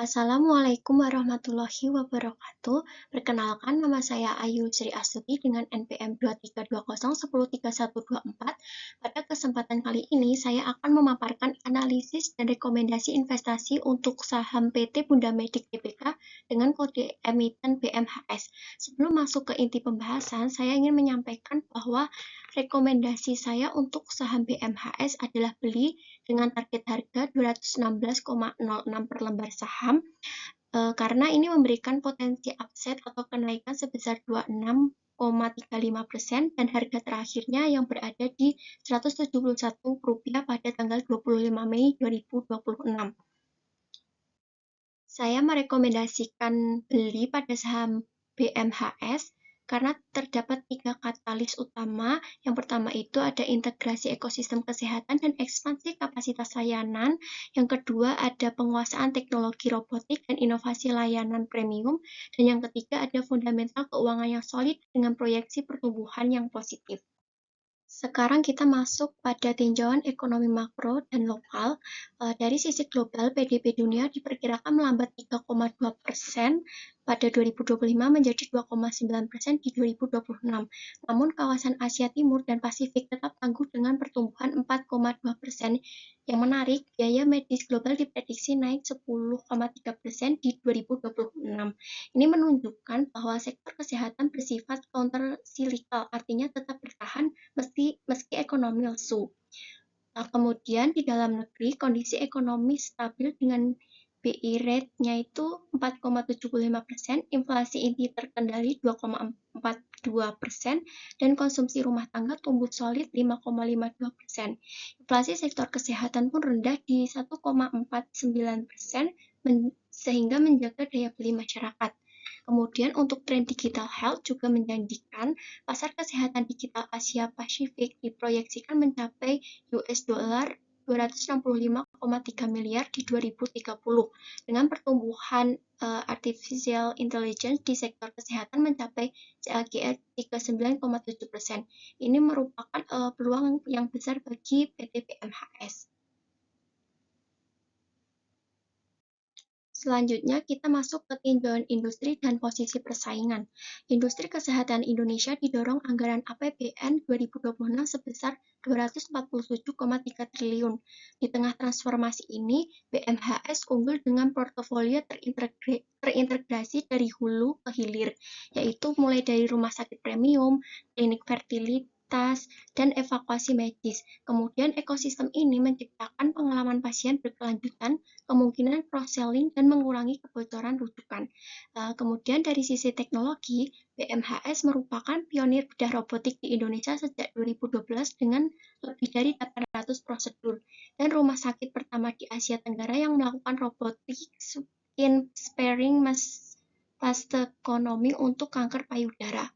Assalamualaikum warahmatullahi wabarakatuh. Perkenalkan, nama saya Ayu Sri Astuti dengan NPM 232010124. Pada kesempatan kali ini, saya akan memaparkan analisis dan rekomendasi investasi untuk saham PT Bunda Medik Tbk dengan kode emiten BMHS. Sebelum masuk ke inti pembahasan, saya ingin menyampaikan bahwa rekomendasi saya untuk saham BMHS adalah beli dengan target harga 216,06 per lembar saham, karena ini memberikan potensi upside atau kenaikan sebesar 26,35% dan harga terakhirnya yang berada di Rp171 pada tanggal 25 Mei 2026. Saya merekomendasikan beli pada saham BMHS karena terdapat 3 katalis utama. Yang pertama itu ada integrasi ekosistem kesehatan dan ekspansi kapasitas layanan. Yang kedua ada penguasaan teknologi robotik dan inovasi layanan premium. Dan yang ketiga ada fundamental keuangan yang solid dengan proyeksi pertumbuhan yang positif. Sekarang kita masuk pada tinjauan ekonomi makro dan lokal. Dari sisi global, PDB dunia diperkirakan melambat 3,2% pada 2025 menjadi 2,9% di 2026. Namun kawasan Asia Timur dan Pasifik tetap tangguh dengan pertumbuhan 4,2%. Yang menarik, biaya medis global diprediksi naik 10,3% di 2026. Ini menunjukkan bahwa sektor kesehatan bersifat counter-cyclical, artinya tetap bertahan meski ekonomi lesu. Kemudian di dalam negeri, kondisi ekonomi stabil dengan BI rate-nya itu 4,75%, inflasi inti terkendali 2,42%, dan konsumsi rumah tangga tumbuh solid 5,52%. Inflasi sektor kesehatan pun rendah di 1,49%, sehingga menjaga daya beli masyarakat. Kemudian untuk tren digital health juga menjanjikan. Pasar kesehatan digital Asia Pasifik diproyeksikan mencapai US dollar 265,3 miliar di 2030 dengan pertumbuhan artificial intelligence di sektor kesehatan mencapai CAGR 39,7%. Ini merupakan peluang yang besar bagi PT BMHS. Selanjutnya, kita masuk ke tinjauan industri dan posisi persaingan. Industri kesehatan Indonesia didorong anggaran APBN 2026 sebesar 247,3 triliun. Di tengah transformasi ini, BMHS unggul dengan portofolio terintegrasi dari hulu ke hilir, yaitu mulai dari rumah sakit premium, klinik fertilitas, dan evakuasi medis. Kemudian ekosistem ini menciptakan pengalaman pasien berkelanjutan, kemungkinan cross-selling, dan mengurangi kebocoran rujukan. Kemudian dari sisi teknologi, BMHS merupakan pionir bedah robotik di Indonesia sejak 2012 dengan lebih dari 800 prosedur, dan rumah sakit pertama di Asia Tenggara yang melakukan robotik skin sparing mastectomy untuk kanker payudara.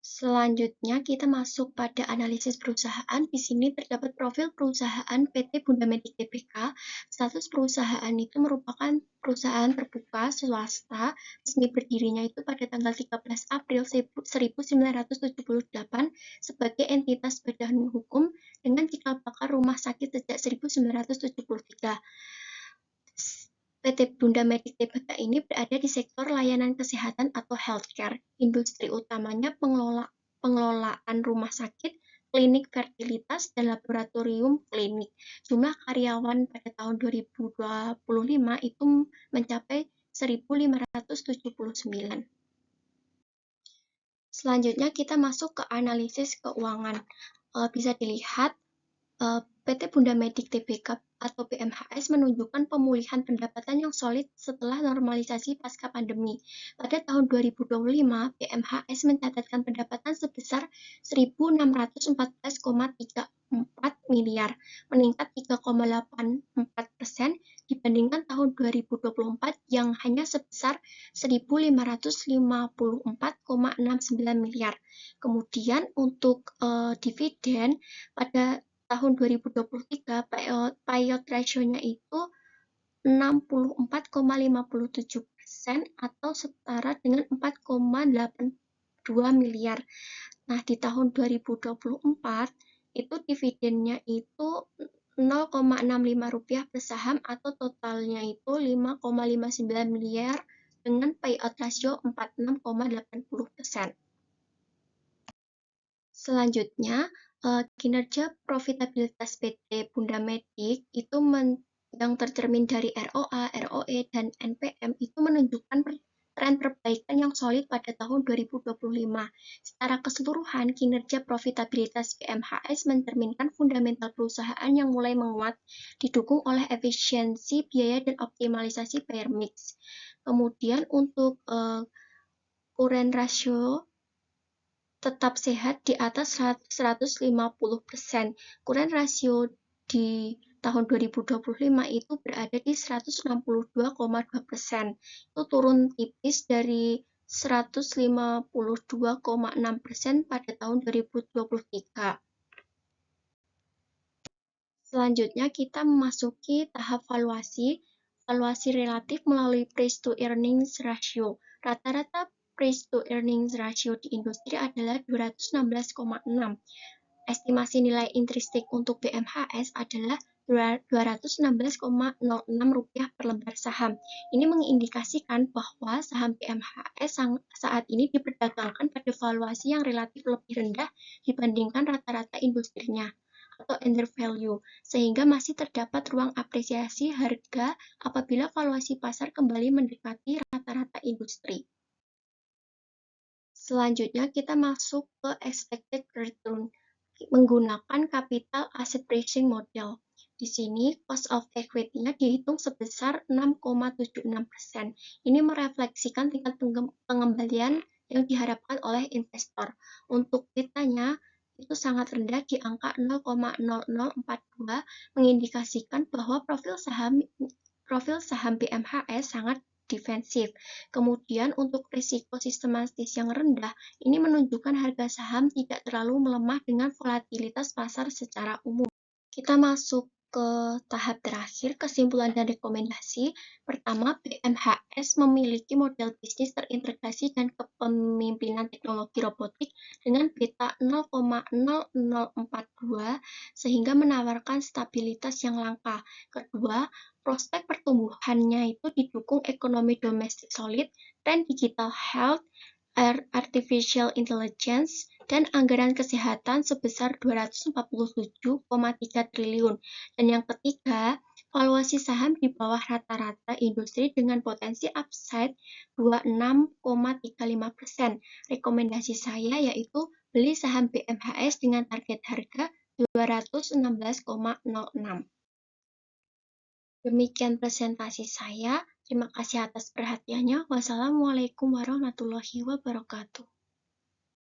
Selanjutnya, kita masuk pada analisis perusahaan. Di sini terdapat profil perusahaan PT Bunda Medik Tbk. Status perusahaan itu merupakan perusahaan terbuka swasta, resmi berdirinya itu pada tanggal 13 April 1978 sebagai entitas badan hukum dengan cikal bakal rumah sakit sejak 1973. PT Bunda Medik Tbk ini berada di sektor layanan kesehatan atau healthcare. Industri utamanya pengelolaan rumah sakit, klinik fertilitas, dan laboratorium klinik. Jumlah karyawan pada tahun 2025 itu mencapai 1.579. Selanjutnya kita masuk ke analisis keuangan. Bisa dilihat PT Bunda Medik Tbk atau BMHS menunjukkan pemulihan pendapatan yang solid setelah normalisasi pasca pandemi. Pada tahun 2025, BMHS mencatatkan pendapatan sebesar 1.614,34 miliar, meningkat 3,84% dibandingkan tahun 2024 yang hanya sebesar 1.554,69 miliar. Kemudian untuk dividen pada tahun 2023, payout ratio-nya itu 64,57% atau setara dengan 4,82 miliar. Nah, di tahun 2024 itu dividennya itu Rp0,65 per saham atau totalnya itu Rp5,59 miliar dengan payout rasio 46,80%. Selanjutnya, kinerja profitabilitas PT Bunda Matic itu yang tercermin dari ROA, ROE, dan NPM itu menunjukkan tren perbaikan yang solid pada tahun 2025. Secara keseluruhan, kinerja profitabilitas BMHS mencerminkan fundamental perusahaan yang mulai menguat, didukung oleh efisiensi biaya dan optimalisasi payer mix. Kemudian untuk current ratio tetap sehat di atas 150%. Current ratio di tahun 2025 itu berada di 162,2%. Itu turun tipis dari 152,6% pada tahun 2023. Selanjutnya kita memasuki tahap valuasi. Valuasi relatif melalui price to earnings ratio. Rata-rata price to earnings ratio di industri adalah 216,6. Estimasi nilai intrinsik untuk BMHS adalah Rp216,06 per lembar saham. Ini mengindikasikan bahwa saham BMHS saat ini diperdagangkan pada valuasi yang relatif lebih rendah dibandingkan rata-rata industrinya atau undervalue, sehingga masih terdapat ruang apresiasi harga apabila valuasi pasar kembali mendekati rata-rata industri. Selanjutnya kita masuk ke expected return menggunakan capital asset pricing model. Di sini cost of equity-nya dihitung sebesar 6,76%. Ini merefleksikan tingkat pengembalian yang diharapkan oleh investor. Untuk betanya itu sangat rendah di angka 0,0042, mengindikasikan bahwa profil saham BMHS sangat defensif. Kemudian untuk risiko sistematis yang rendah, ini menunjukkan harga saham tidak terlalu melemah dengan volatilitas pasar secara umum. Kita masuk ke tahap terakhir, kesimpulan dan rekomendasi. Pertama, BMHS memiliki model bisnis terintegrasi dan kepemimpinan teknologi robotik dengan beta 0,0042 sehingga menawarkan stabilitas yang langka. Kedua, prospek pertumbuhannya itu didukung ekonomi domestik solid, tren digital health, artificial intelligence, dan anggaran kesehatan sebesar Rp247,3 triliun. Dan yang ketiga, valuasi saham di bawah rata-rata industri dengan potensi upside 26,35%. Rekomendasi saya yaitu beli saham BMHS dengan target harga 216,06. Demikian presentasi saya. Terima kasih atas perhatiannya. Wassalamualaikum warahmatullahi wabarakatuh.